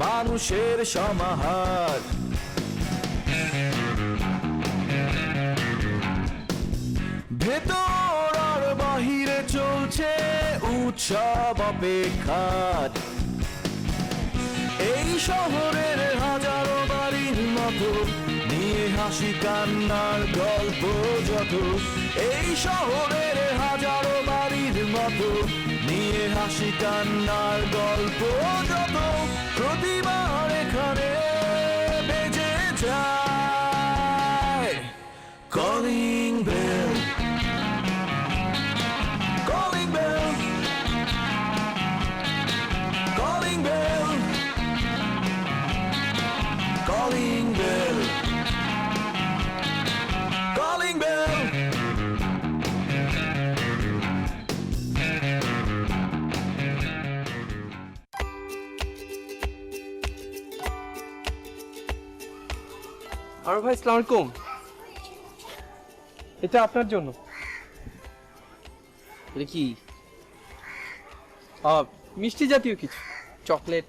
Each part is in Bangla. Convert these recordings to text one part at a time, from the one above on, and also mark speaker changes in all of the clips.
Speaker 1: মানুষের সমাহার। ভেতর আর বাহিরে চলছে উৎসব অপেক্ষার। এই শহরের হাজারো বাড়ির মতো নিয়ে হাসি কান্নার গল্প যত। এই শহরের হাজারো বাড়ির মতো নিয়ে হাসি কান্নার গল্প যত। প্রতিবার এখানে বেজে যায় calling bell, calling bell, calling bell, calling bell, calling bell.
Speaker 2: আর ভাই আসসালামু আলাইকুম, এটা আপনার জন্য।
Speaker 3: এটা কি?
Speaker 2: মিষ্টি জাতীয় কিছু, চকলেট,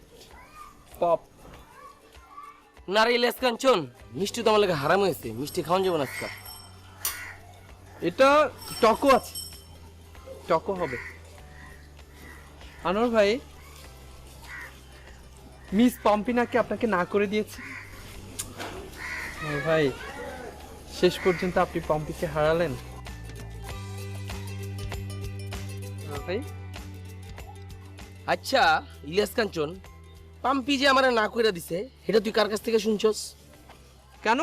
Speaker 2: পপ।
Speaker 3: নারিয়েল কাঞ্চন, মিষ্টি তো আমার লাগে হারাম হয়েছে, মিষ্টি খাওয়ান যাবো না আজকাল।
Speaker 2: এটা টকো আছে, টকো হবে। আনোয়ার ভাই, মিস পম্পিনাকে আপনাকে না করে দিয়েছে। ভাই, শেষ পর্যন্ত আপনি পম্পিকে হারালেন। ভাই
Speaker 3: আচ্ছা ইলিয়াস কাঞ্চন, পাম্পি যে আমার না কইরা দিছে এটা তুই কার কাছ থেকে শুনছস?
Speaker 2: কেন?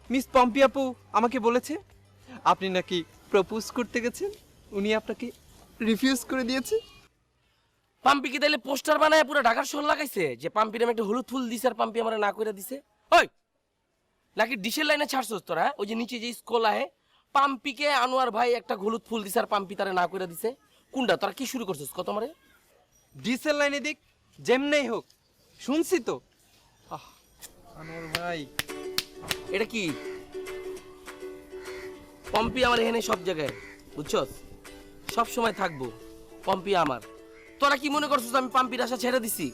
Speaker 2: মিস পম্পি আপু আমাকে বলেছে আপনি নাকি প্রপোজ করতে গেছেন, উনি আপনাকে রিফিউজ করে দিয়েছে।
Speaker 3: পাম্পি কি তাইলে পোস্টার বানায় পুরো ঢাকার শহর লাগাইছে যে পাম্পির আমি একটা হলুদ ফুল দিছে আর পাম্পি আমার না কইরা দিছে? ওই নাকি ডিশের লাইনে ছাড়ছস তোরা? ওই যে নিচে যে স্কুল আহে, পাম্পিকে আনোয়ার ভাই একটা হলুদ ফুল দিছে আর পাম্পি তারে না কইরা দিছে। কোনটা তোরা কি শুরু করছস কত মারে?
Speaker 2: ডিসেল লাইনে দিক যেমনেই হোক, শুনছি তো। আনোয়ার ভাই,
Speaker 3: এটা কি? পম্পি আমার এখানে সব জায়গায়, বুঝছস? সব সময় থাকবো পম্পি আমার। তোরা কি মনে করছিস আমি পাম্পির আশা ছেড়ে দিছি?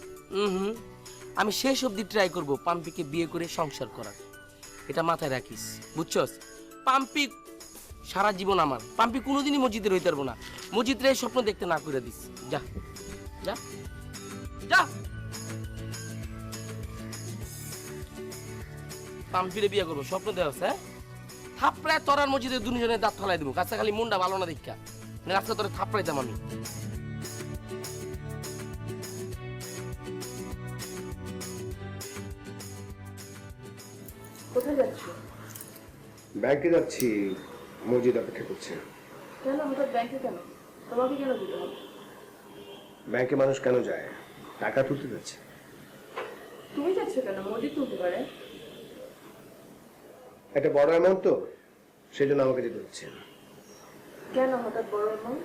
Speaker 3: আমি শেষ অবধি ট্রাই করব পাম্পিকে বিয়ে করে সংসার করার, এটা মাথায় রাখিস, বুঝছস? পাম্পি সারা জীবন আমার। পাম্পি কোনোদিনই মসজিদে রইতে পারবো না, মসজিদে স্বপ্ন দেখতে না করে দিস। যা যা যা, পাম্পিরে বিয়ে করবো স্বপ্ন দেওয়া আছে। হ্যাঁ, থাপড়ায় তোরার মসজিদে দুজনের দাঁত ফলাই দিব, কাছে খালি মুন্ডা ভালো না দেখা, আজকে তোরা থাপড়াই দাম আমি।
Speaker 4: কোথায় যাচ্ছ?
Speaker 5: ব্যাংকে যাচ্ছি, মসজিদ অপেক্ষা করছে।
Speaker 4: কেন হঠাৎ ব্যাংকে? কেন তোমাকে কেন যেতে হবে?
Speaker 5: ব্যাংকে মানুষ কেন যায়? টাকা তুলতে যাচ্ছে।
Speaker 4: তুমি যাচ্ছ কেন? মসজিদ তুলতে পারে।
Speaker 5: একটা বড় অ্যামাউন্ট তো, সেই জন্য আমাকে যেতে হচ্ছে।
Speaker 4: কেন হঠাৎ বড় অ্যামাউন্ট?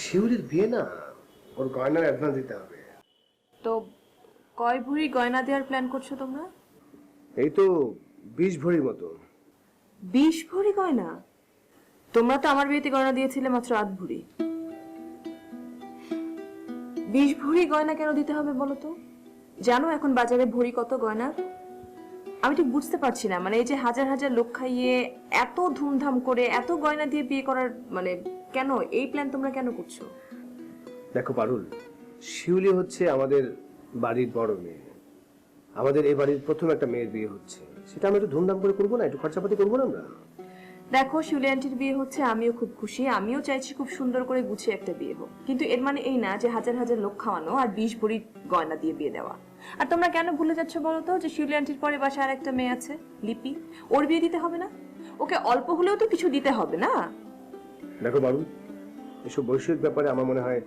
Speaker 5: শিউরির বিয়ে না, ওর গয়নার অ্যাডভান্স দিতে হবে।
Speaker 4: তো কয় ভরি গয়না দেওয়ার প্ল্যান করছো তোমরা?
Speaker 5: এই তো 20 ভরির মতো।
Speaker 4: 20 ভরি গয়না? তোমরা তো আমার বিয়েতে গয়না দিয়েছিলে মাত্র 8 ভরি। 20 ভরি গয়না কেন দিতে হবে বলো তো? জানো এখন বাজারে ভরি কত গয়নার? আমি ঠিক বুঝতে পারছি না, মানে এই যে হাজার হাজার লোক খাইয়ে এত ধুমধাম করে এত গয়না দিয়ে বিয়ে করার মানে কেন এই প্ল্যান তোমরা কেন করছো?
Speaker 5: দেখো পারুল, শিউলি হচ্ছে আমাদের বাড়ির বড় মেয়ে, আমাদের এই বাড়ির প্রথম একটা মেয়ের বিয়ে হচ্ছে, সেটা আমরা একটু ধুমধাম করে করবো না? একটু খরচাপাতি করবো না আমরা?
Speaker 4: দেখো শিউলি আন্টির বিয়ে হচ্ছে, আমিও খুব খুশি, আমিও চাইছি খুব সুন্দর করে গুছিয়ে একটা বিয়ে হোক, কিন্তু এর মানে এই না যে হাজার হাজার লোক খাওয়ানো আর 20 ভরি গয়না দিয়ে বিয়ে দেওয়া। আর তোমরা কেন ভুলে যাচ্ছ বলো তো যে শিউলি আন্টির পরে বাসায় আর একটা মেয়ে আছে, লিপি, ওর বিয়ে দিতে হবে না? ওকে অল্প হলেও তো কিছু দিতে হবে না?
Speaker 5: দেখো পারুল, এসব বৈষয়িক ব্যাপারে আমার মনে হয়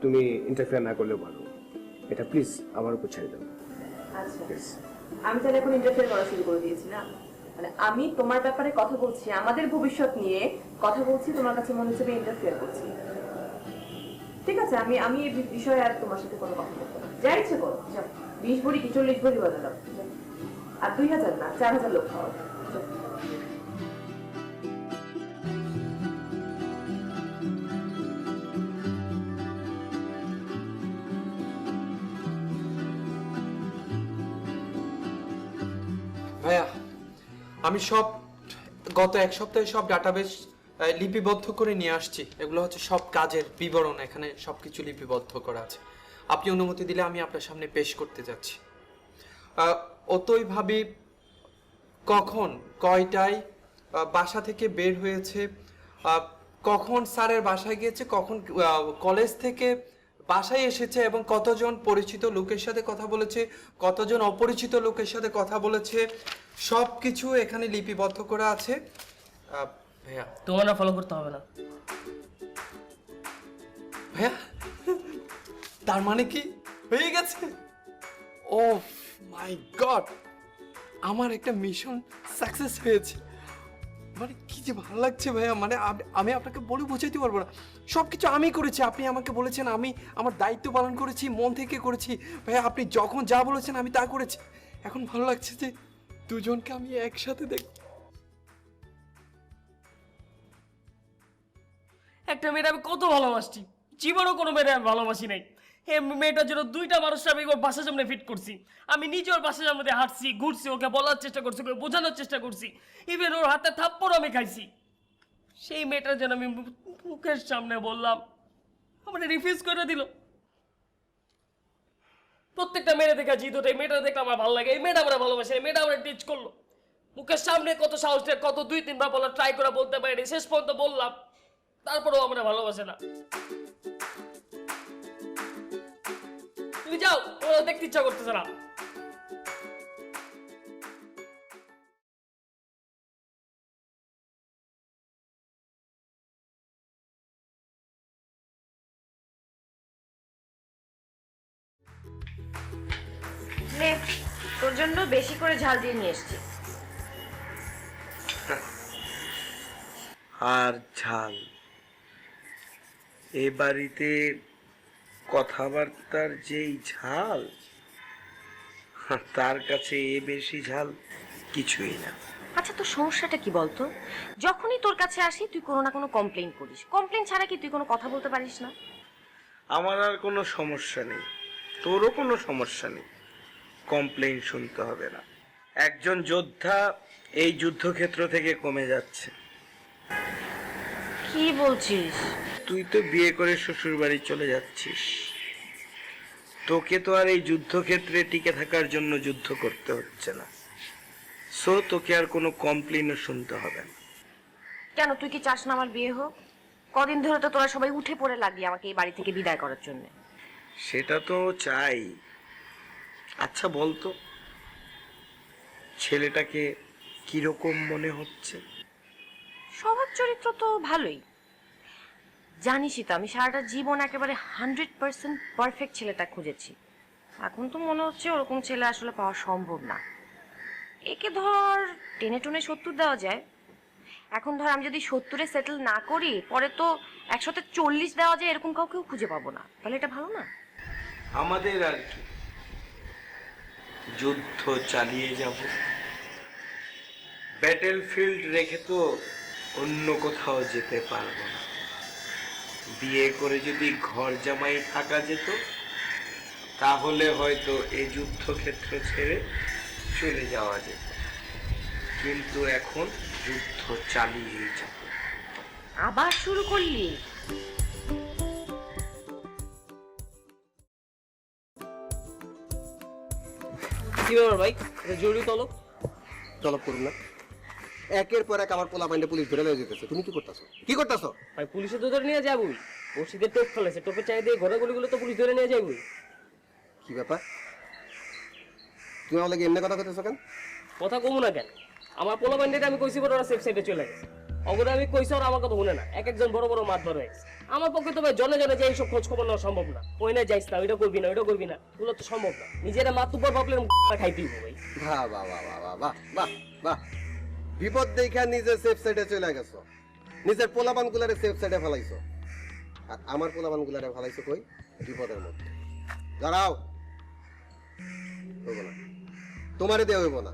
Speaker 5: তুমি ইন্টারফেয়ার না করলেও ভালো। এটা প্লিজ আমার উপর ছেড়ে দাও।
Speaker 4: আচ্ছা, আমি তাহলে এখন ইন্টারফেয়ার করা শুরু করে দিয়েছি না? মানে আমি তোমার ব্যাপারে কথা বলছি, আমাদের ভবিষ্যৎ নিয়ে কথা বলছি, তোমার কাছে মনে হচ্ছে ইন্টারফেয়ার করছি। ঠিক আছে, আমি এই বিষয়ে আর তোমার সাথে কোনো কথা বলবো না, যা ইচ্ছে করো। 20 ভরি কি 40 ভরি বলে দাও, আর 2000 না 4000 লোক খাওয়া।
Speaker 2: ভাইয়া আমি সব গত এক সপ্তাহে সব ডাটাবেস লিপিবদ্ধ করে নিয়ে আসছি। এগুলো হচ্ছে সব কাজের বিবরণ, এখানে সবকিছু লিপিবদ্ধ করা আছে। আপনি অনুমতি দিলে আমি আপনার সামনে পেশ করতে যাচ্ছি। অতই ভাবি কখন কয়টায় বাসা থেকে বের হয়েছে, কখন স্যারের বাসায় গিয়েছে, কখন কলেজ থেকে বাসায় এসেছে এবং কতজন পরিচিত লোকের সাথে কথা বলেছে, কতজন অপরিচিত লোকের সাথে কথা বলেছে, সব কিছু এখানে লিপিবদ্ধ করা আছে। ভাইয়া
Speaker 3: তোমার না ফলো করতে হবে না।
Speaker 2: ভাইয়া তার মানে কি হয়ে গেছে? ও মাই গড, আমার একটা মিশন সাকসেস হয়েছে। মানে কি যে ভালো লাগছে ভাইয়া, মানে আমি আপনাকে বলে বোঝাতে পারবো না। সব কিছু আমি করেছি, আপনি আমাকে বলেছেন, আমি আমার দায়িত্ব পালন করেছি, মন থেকে করেছি ভাইয়া। আপনি যখন যা বলেছেন আমি তা করেছি। এখন ভালো লাগছে যে দুজনকে আমি একসাথে দেখব।
Speaker 6: একটা মেয়েটা আমি কত ভালোবাসছি, জীবনও কোনো মেয়েটা আমি ভালোবাসি নাই। এই মেয়েটার জন্য দুইটা মানুষকে আমি ওর বাসার সামনে ফিট করছি। আমি নিজে ওর বাসার সামনে হাঁটছি, ঘুরছি, ওকে বলার চেষ্টা করছি, ওকে বোঝানোর চেষ্টা করছি, ইভেন ওর হাতে থাপ্পড় আমি খাইছি। সেই মেয়েটার জন্য আমি মুখের সামনে বললাম, আমার রিফিউজ করে দিল। প্রত্যেকটা মেয়েটা দেখা জিত ওঠে, মেয়েটা দেখলে আমার ভালো লাগে, এই মেয়েটা আমরা ভালোবাসি, এই মেয়েটা আমরা টিচ করলো। মুখের সামনে কত সাহস দিয়ে কত 2-3 বার বলা ট্রাই করে বলতে পারিনি, শেষ পর্যন্ত বললাম, তারপরেও আমরা ভালোবাসে না। তুমি যাও, ওরা দেখতে ইচ্ছা করতেছে না।
Speaker 7: নে, তোর জন্য বেশি করে ঝাল দিয়ে নিয়ে এসেছি।
Speaker 8: আর ঝাল এ বাড়িতে কথাবার্তার যেই ঝাল, তার কাছে এ বেশি ঝাল কিছুই না।
Speaker 7: আচ্ছা, তোর সমস্যাটা কি বলতো? যখনই তোর কাছে আসি তুই কোনো না কোনো কমপ্লেইন করিস। কমপ্লেইন ছাড়া কি তুই কোনো কথা বলতে পারিস না?
Speaker 8: আমার আর কোনো সমস্যা নেই, তোরও কোনো সমস্যা নেই, কমপ্লেইন শুনতে হবে না। একজন যোদ্ধা এই যুদ্ধক্ষেত্র থেকে কমে যাচ্ছে।
Speaker 7: কি বলছিস?
Speaker 8: তুই তো বিয়ে করে শ্বশুর বাড়ি চলে যাচ্ছিস, তোকে তো আর এই যুদ্ধক্ষেত্রে টিকে থাকার জন্য যুদ্ধ করতে হচ্ছে না। সো তোকে আর কোনো কমপ্লেইনও শুনতে হবে না।
Speaker 7: কেন, তুই কি চাস না আমার বিয়ে হোক? কদিন ধরে তো তোরা সবাই উঠে পড়ে লাগলি আমাকে এই বাড়ি থেকে বিদায় করার জন্য।
Speaker 8: সেটা তো চাই। আচ্ছা বলতো, ছেলেটাকে কিরকম মনে হচ্ছে?
Speaker 7: স্বভাব চরিত্র তো ভালোই। জানিসই তো আমি সারাটা জীবন একেবারে 100% পারফেক্ট ছেলেটা খুঁজেছি। এখন তো মনে হচ্ছে ওরকম ছেলে আসলে পাওয়া সম্ভব না। একে ধর টেনে টুনে 70 দেওয়া যায়। এখন ধর আমি যদি 70-এ সেটেল না করি, পরে তো 100-তে 40 দেওয়া যায়, এরকম কাউকেও খুঁজে পাবো না। তাহলে এটা ভালো না?
Speaker 8: আমাদের আর কি, যুদ্ধ চালিয়ে যাব। ব্যাটেল ফিল্ড রেখে তো অন্য কোথাও যেতে পারবো না। বিয়ে করে যদি ঘর জামাই থাকা যেত, তাহলে হয়তো এই যুদ্ধক্ষেত্র ছেড়ে চলে যাওয়া যেত, কিন্তু এখন যুদ্ধ চালিয়েই যাব।
Speaker 7: আবার শুরু করলি?
Speaker 3: কি ব্যাপার ভাই, এটা জরুরি তলব।
Speaker 5: তলব করুন না, একের পর এক আমার পোলা পাইন্ডে পুলিশ ধরে লয়ে যেতেছে। তুমি কি করতেছো? কি করতেছো?
Speaker 6: ভাই পুলিশে তো ধরে নিয়ে যাবই, ও শীতের টোপ ফেলেছে, টোপে চাই দিয়ে ঘোরা গুলিগুলো তো পুলিশ ধরে নিয়ে যাবই।
Speaker 5: কি ব্যাপার? তুমি আমার লাগে এমনি কথা করতেছো কেন?
Speaker 6: কথা কমু না কেন? আমার পোলা বান্ডিটা আমি কইছি বড়, ওরা সেফ সাইডে চলে গেছে। অগরে আমি কইছি, ওরা আমার কথা শুনে না। এক একজন বড় বড় মাত ধরে গেছে। আমার পক্ষে তো ভাই জনে জনে যে এইসব খোঁজ খবর নেওয়া সম্ভব না। ওই না যাইস না, ওইটা করবি না, ওইটা করবি না, এগুলো তো সম্ভব না। নিজেরা মাত উপর ভাবলে খাইতেই ভাই।
Speaker 5: বাহ বাহ বাহ বাহ বাহ বাহ বাহ বাহ, বিপদ দেখা নিজে সেফ সাইডে চলে গেছো, নিজের পোলাপান গুলারে সেফ সাইডে ফেলাইছো। আর আমার পোলাপান গুলারে ফেলাইছো কই? বিপদের মধ্যে। দাঁড়াও, হইব না, তোমারে দিয়ে হইব না।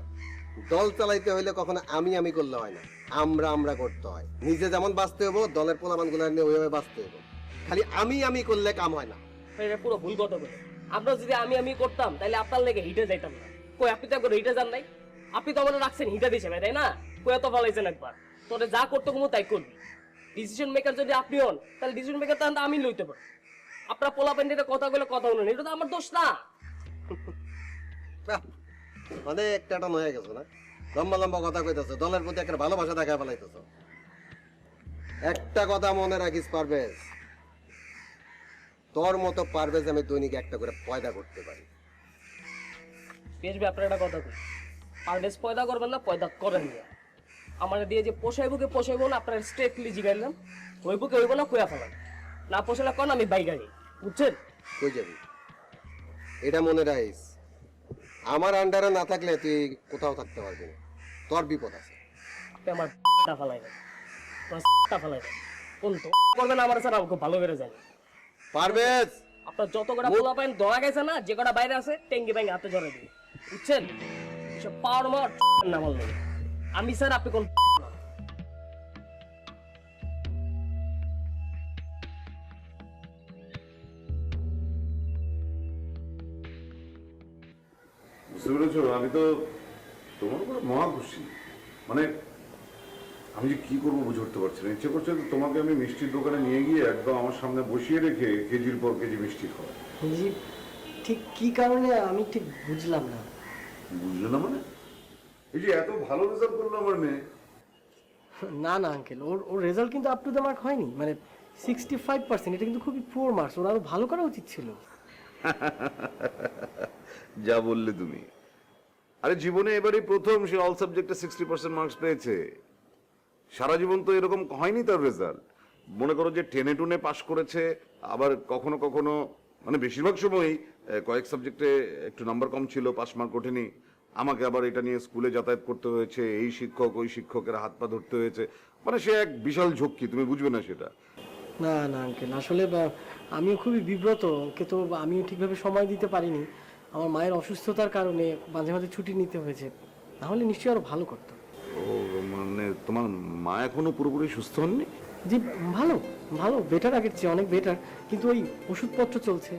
Speaker 5: দল চালাইতে হইলে কখনো আমি করলে হয় না, আমরা করতে হয়। নিজে যেমন বাঁচতে হইব, দলের পোলাপান গুলার নিয়ে ওইভাবে বাঁচতে হইব। খালি আমি করলে কাম হয় না।
Speaker 6: এটা পুরো ভুল কথা বলে। আমরা যদি আমি করতাম তাহলে আপনার লেগে হিটে যাইতাম না। কই আপনি তো করে হিটে যান নাই? আপনি তো আমার রাখছেন হিটা হিসেবে, তাই না? কয়ে তো ফলাইছেন একবার, তোরে যা করতে কোনো তাই করবি। ডিসিশন মেকার যদি আপনি হন, তাহলে ডিসিশন মেকার তাহলে আমি লইতে পারি। আপনার পোলা প্যান্ডের কথা বলে কথা বলেন, এটা তো আমার দোষ না।
Speaker 5: অনেক টাটা হয়ে গেছে না, লম্বা লম্বা কথা কইতেছে, দলের প্রতি একটা ভালোবাসা দেখা ফেলাইতেছ। একটা কথা মনে রাখিস পারভেজ, তোর মতো পারভেজ আমি দৈনিক একটা করে পয়দা করতে পারি।
Speaker 6: পেশবে আপনার একটা কথা কই, পারভেজ পয়দা করবেন না, পয়দা করেন না। আমার দিয়ে যে পোষাইবুকে পোষাইবো না, আপনার স্ট্রেটলি জিগাইলাম, হইবুকে হইব না, কইয়া ফেলাম না। পোষালে কোন আমি বাইগাড়ি, বুঝছেন?
Speaker 5: কই যাবি এটা মনে রাখিস, আমার আন্ডারে না থাকলে তুই কোথাও থাকতে পারবি না, তোর বিপদ আছে।
Speaker 6: আপনি আমার ফেলাই দেন, ফেলাই দেন, কোন তো করবেন আমার স্যার, আমাকে ভালো করে জানি।
Speaker 5: পারভেজ
Speaker 6: আপনার যত কটা পোলা পাইন ধরা গেছে না, যে কটা বাইরে আছে টেঙ্গি ব্যাঙ্গে হাতে ধরে দিন, বুঝছেন? এসব পাওয়ার মার না বললেন আমি স্যার, আপনি কোন না।
Speaker 9: বুঝতে পেরেছো? আমি তো তোমার উপরে মহা খুশি। মানে আমি যে কি করবো বুঝে উঠতে পারছি না। ইচ্ছে করছে তো তোমাকে আমি মিষ্টির দোকানে নিয়ে গিয়ে একদম আমার সামনে বসিয়ে রেখে কেজির পর কেজি মিষ্টি খাওয়া।
Speaker 10: জি, ঠিক কি কারণে আমি ঠিক বুঝলাম না।
Speaker 9: বুঝলে না মানে? এই যে এত ভালো রেজাল্ট করলো আমার মেয়ে।
Speaker 10: না না আঙ্কেল, ওর রেজাল্ট কিন্তু আপ টু দ্য মার্ক হয়নি, মানে 65%, এটা কিন্তু খুবই পুয়ার মার্কস, ওর আরো ভালো করা উচিত ছিল।
Speaker 9: যা বললে তুমি। আরে জীবনে এবারই প্রথম সে অল সাবজেক্টে 60% মার্কস পেয়েছে। সারা জীবন তো এরকম হয়নি তার রেজাল্ট। মনে করো যে টেনে টুনে পাশ করেছে, আবার কখনো কখনো মানে বেশিরভাগ সময়ই কয়েক সাবজেক্টে একটু নাম্বার কম ছিল, পাস মার্ক ওঠেনি। আমাকে আবার এটা নিয়ে স্কুলে যাতায়াত করতে হয়েছে, এই শিক্ষক ওই শিক্ষকের হাত পা ধরতে হয়েছে। মানে সে এক বিশাল ঝক্কি, তুমি বুঝবে না সেটা।
Speaker 10: না না আঙ্কেল, আসলে আমিও খুবই বিব্রত, ওকে তো আমিও ঠিকভাবে সময় দিতে পারিনি। আমার মায়ের অসুস্থতার কারণে মাঝে মাঝে ছুটি নিতে হয়েছে, নাহলে নিশ্চয়ই আরো ভালো করতো।
Speaker 9: ও মানে তোমার মা এখনো পুরোপুরি সুস্থ হননি?
Speaker 10: জি ভালো ভালো, বেটার, আগের চেয়ে অনেক বেটার, কিন্তু ওই ওষুধপত্র চলছে।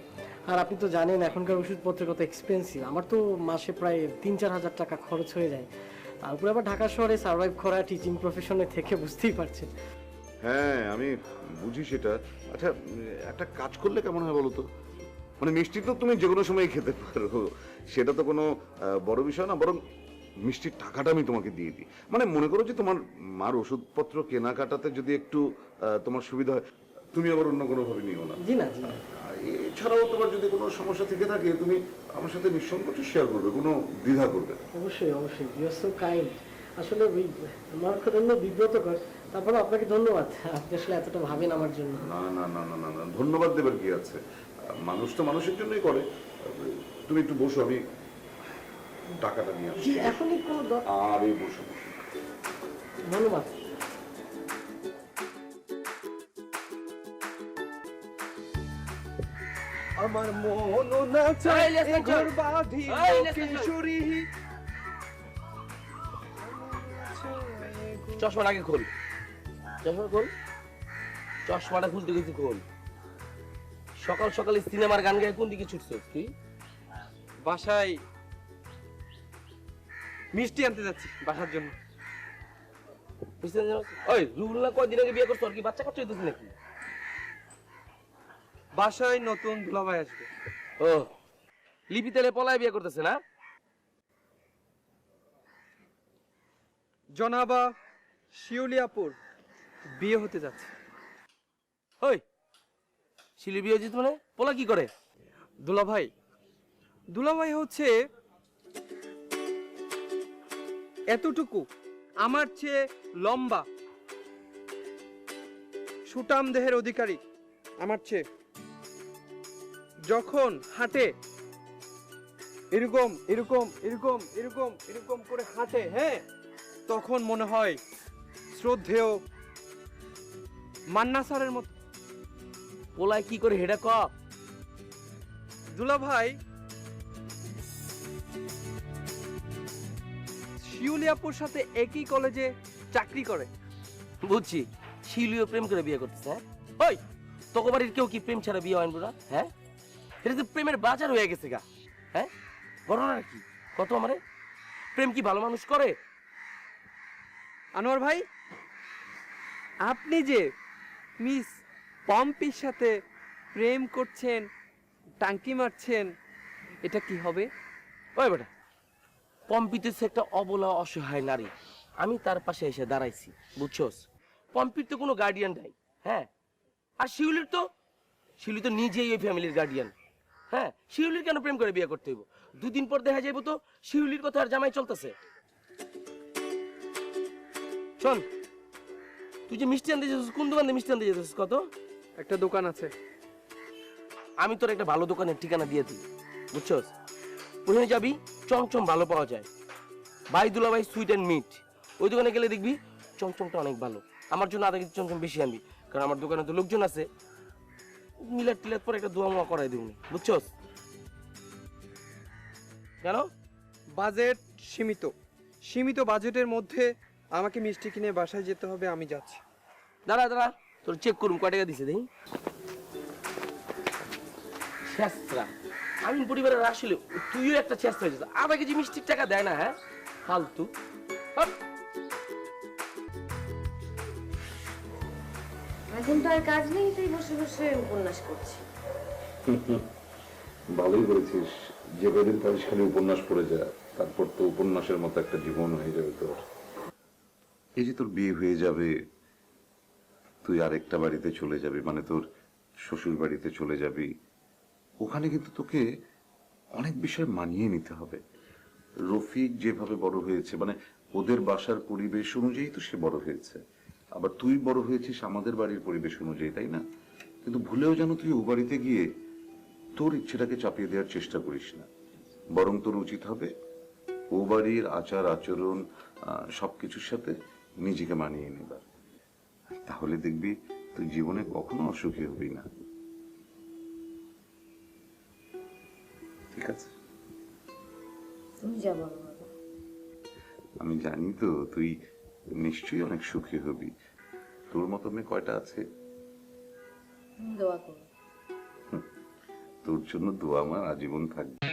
Speaker 10: আর আপনি তো জানেন এখনকার ওষুধপত্রের কত এক্সপেন্সিভ, আমার তো মাসে প্রায় 3-4 হাজার টাকা খরচ হয়ে যায়। তারপরে আবার ঢাকা শহরে সার্ভাইভ করা টিচিং প্রফেশনে থেকে বুঝতেই পারছেন।
Speaker 9: হ্যাঁ আমি বুঝি সেটা। আচ্ছা একটা কাজ করলে কেমন হয় বলো তো? মানে মিষ্টি তো তুমি যে কোনো সময় খেতে পারো, সেটা তো কোনো বড় বিষয় না। বরং মিষ্টির টাকাটা আমি তোমাকে দিয়ে দিই। মানে মনে করো যে তোমার মার ওষুধপত্র কেনাকাটাতে যদি একটু তোমার সুবিধা হয়, তুমি আবার অন্য কোনো ভাবে নিও না।
Speaker 10: জি না, জি না।
Speaker 9: আর এছাড়াও তোমার যদি কোনো সমস্যা থেকে থাকে, তুমি আমার সাথে নিঃসংকোচে শেয়ার করবে, কোনো দ্বিধা করবে না।
Speaker 10: অবশ্যই অবশ্যই, ইউ আর সো কাইন্ড। আসলে ওই আমার জন্য বিব্রতকর, তারপরে আপনাকে ধন্যবাদ, আপনি আসলে এতটা ভাবেন আমার জন্য।
Speaker 9: না না না না না না, ধন্যবাদ দেবার কি আছে? মানুষ তো মানুষের জন্যই করে। তুমি একটু বসো, আমি টাকাটা নিয়ে আসছি।
Speaker 10: জি এখনই কোনো
Speaker 9: আরে বসো বসো।
Speaker 10: ধন্যবাদ।
Speaker 1: আমার মন নাচে
Speaker 3: এই, লেসন
Speaker 1: ঘর
Speaker 3: চল।
Speaker 1: বাঁধিল
Speaker 3: এই, লেসন চল।
Speaker 1: কিশোরী।
Speaker 3: চশমাটা আগে খোল, চশমা খোল, চশমাটা খুলতে গেছি খোল। সকাল সকালে সিনেমার গান গায়ে কোন দিকে ছুটছিস তুই?
Speaker 2: বাসায় মিষ্টি আনতে যাচ্ছি বাসার জন্য।
Speaker 3: ওই রুহুল কয়দিন আগে বিয়ে করছো, আর কি বাচ্চা কাচ্চা হইতেছে নাকি?
Speaker 2: বাসায় নতুন দুলাভাই আসবে।
Speaker 3: ও লিপি তেলে পলায় বিয়ে করতেছে না?
Speaker 2: জনাবা শিউলিয়াপুর বিয়ে হতে যাচ্ছে।
Speaker 3: ওই শিলি বিয়ে হয়েছে মানে পোলা কি করে?
Speaker 2: দুলাভাই দুলাভাই হচ্ছে এতটুকু, আমার চেয়ে লম্বা, সুটাম দেহের অধিকারী আমার চেয়ে। যখন হাঁটে এরকম এরকম এরকম এরকম এরকম করে হাঁটে, হ্যাঁ, তখন মনে হয় শ্রদ্ধেয় মান্না স্যারের মতো।
Speaker 3: পোলায় কি করে হেডা ক?
Speaker 2: দুলাভাই শিউলিয়াপুর সাথে একই কলেজে চাকরি করে।
Speaker 3: বুঝছি, শিলিও প্রেম করে বিয়ে করতেছে। হ্যাঁ ওই তোকে বাড়ির কেউ কি প্রেম ছাড়া বিয়ে হয় না? হ্যাঁ এটা তো প্রেমের বাজার হয়ে গেছে গা। হ্যাঁ ঘটনা কি কত আমারে? প্রেম কি ভালো মানুষ করে?
Speaker 2: আনোয়ার ভাই, আপনি যে মিস পম্পির সাথে প্রেম করছেন, টাঙ্কি মারছেন, এটা কি হবে?
Speaker 3: ওই বেটা, পম্পিতে সে একটা অবলা অসহায় নারী, আমি তার পাশে এসে দাঁড়াইছি, বুঝছস? পম্পির তো কোনো গার্ডিয়ান নাই, হ্যাঁ? আর শিউলির তো নিজেই ওই ফ্যামিলির গার্ডিয়ান, হ্যাঁ? শিউলির কেন প্রেম করে বিয়ে করতে হইব? দুদিন পর দেখা যাইব তো শিউলির কথা আর জামাই চলতেছে। শোন, তুই যে মিষ্টি আনতে যেতেছিস, কোন দোকান থেকে মিষ্টি আনতে যেতেছিস কত?
Speaker 2: একটা দোকান আছে।
Speaker 3: আমি তোর একটা ভালো দোকানের ঠিকানা দিয়ে দিই, বুঝছস? ওখানে যাবি, চমচম ভালো পাওয়া যায়, ভাই দুলাভাই সুইট অ্যান্ড মিট। ওই দোকানে গেলে দেখবি চমচমটা অনেক ভালো। আমার জন্য আধা কেজি চমচম বেশি আনবি, কারণ আমার দোকানে তো লোকজন আছে। মিলাট টিলাট পরে একটা দোয়া মোয়া করাই দেবনি, বুঝছস? কেন?
Speaker 2: বাজেট সীমিত, সীমিত বাজেটের মধ্যে আমাকে মিষ্টি কিনে বাসায় যেতে হবে, আমি যাচ্ছি।
Speaker 3: দাঁড়া দাঁড়া, তোর চেক করুন কয় টাকা দিছে দেখি। ছেঁচড়া, আমি পরিবারের আসলে তুইও একটা ছেঁচড়া হয়ে যেত, আধা কেজি মিষ্টির টাকা দেয় না, হ্যাঁ? ফালতু। হাট।
Speaker 7: এখন তো আর কাজ নেই, তাই বসে বসে উপন্যাস করছি।
Speaker 9: ভালোই করেছিস, যে কদিন পারিস খালি উপন্যাস পড়ে যা, তারপর তো উপন্যাসের মতো একটা জীবন হয়ে যাবে তোর। এই যে তোর বিয়ে হয়ে যাবে, তুই আরেকটা বাড়িতে চলে যাবি, মানে তোর শ্বশুর বাড়িতে চলে যাবি, ওখানে কিন্তু তোকে অনেক বিষয় মানিয়ে নিতে হবে। রফিক যেভাবে বড় হয়েছে, মানে ওদের বাসার পরিবেশ অনুযায়ী তো সে বড় হয়েছে, আবার তুই বড় হয়েছিস আমাদের বাড়ির পরিবেশ অনুযায়ী, তাই না? কিন্তু ভুলেও যেন তুই ও বাড়িতে গিয়ে তোর ইচ্ছেটাকে চাপিয়ে দেওয়ার চেষ্টা করিস না, বরং তোর উচিত হবে ও বাড়ির আচার আচরণ সবকিছুর সাথে নিজেকে মানিয়ে নেবার। তাহলে দেখবি তুই জীবনে কখনো অসুখী হবি না। ঠিক আছে?
Speaker 7: তুমি যা বলো বাবা।
Speaker 9: আমি জানি তো তুই নিশ্চয়ই অনেক সুখী হবি। তোর মতো মেয়ে কয়টা আছে?
Speaker 7: তুমি দোয়া করো।
Speaker 9: তোর জন্য দোয়া আমার আজীবন থাকবে।